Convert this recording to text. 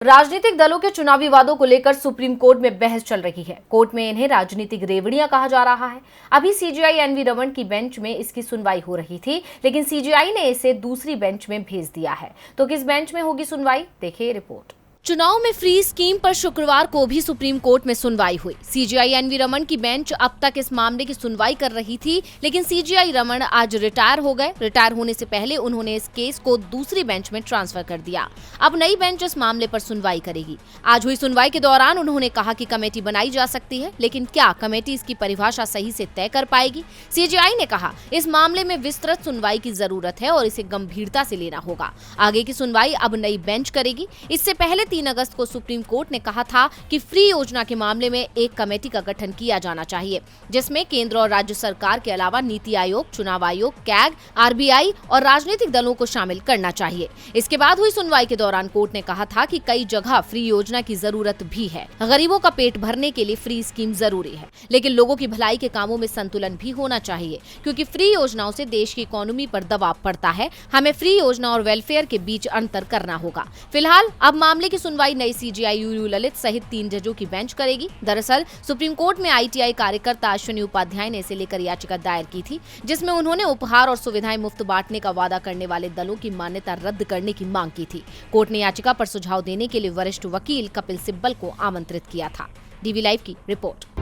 राजनीतिक दलों के चुनावी वादों को लेकर सुप्रीम कोर्ट में बहस चल रही है। कोर्ट में इन्हें राजनीतिक रेवड़ियां कहा जा रहा है। अभी सीजेआई एनवी रमन की बेंच में इसकी सुनवाई हो रही थी, लेकिन सीजेआई ने इसे दूसरी बेंच में भेज दिया है। तो किस बेंच में होगी सुनवाई, देखिए रिपोर्ट। चुनाव में फ्री स्कीम पर शुक्रवार को भी सुप्रीम कोर्ट में सुनवाई हुई। सीजेआई एनवी रमन की बेंच अब तक इस मामले की सुनवाई कर रही थी, लेकिन सीजेआई रमन आज रिटायर हो गए। रिटायर होने से पहले उन्होंने इस केस को दूसरी बेंच में ट्रांसफर कर दिया। अब नई बेंच इस मामले पर सुनवाई करेगी। आज हुई सुनवाई के दौरान उन्होंने कहा कि कमेटी बनाई जा सकती है, लेकिन क्या कमेटी इसकी परिभाषा सही से तय कर पाएगी? सीजेआई ने कहा इस मामले में विस्तृत सुनवाई की जरूरत है और इसे गंभीरता से लेना होगा। आगे की सुनवाई अब नई बेंच करेगी। इससे पहले 3 अगस्त को सुप्रीम कोर्ट ने कहा था कि फ्री योजना के मामले में एक कमेटी का गठन किया जाना चाहिए, जिसमें केंद्र और राज्य सरकार के अलावा नीति आयोग, चुनाव आयोग, कैग, आरबीआई और राजनीतिक दलों को शामिल करना चाहिए। इसके बाद हुई सुनवाई के दौरान कोर्ट ने कहा था कि कई जगह फ्री योजना की जरूरत भी है। गरीबों का पेट भरने के लिए फ्री स्कीम जरूरी है, लेकिन लोगों की भलाई के कामों में संतुलन भी होना चाहिए, क्योंकि फ्री योजनाओं से देश की इकोनॉमी पर दबाव पड़ता है। हमें फ्री योजना और वेलफेयर के बीच अंतर करना होगा। फिलहाल अब मामले की सुनवाई नई सीजेआई यूयू ललित सहित 3 जजों की बेंच करेगी। दरअसल सुप्रीम कोर्ट में आईटीआई कार्यकर्ता अश्विनी उपाध्याय ने इसे लेकर याचिका दायर की थी, जिसमें उन्होंने उपहार और सुविधाएं मुफ्त बांटने का वादा करने वाले दलों की मान्यता रद्द करने की मांग की थी। कोर्ट ने याचिका पर सुझाव देने के लिए वरिष्ठ वकील कपिल सिब्बल को आमंत्रित किया था। डीवी लाइव की रिपोर्ट।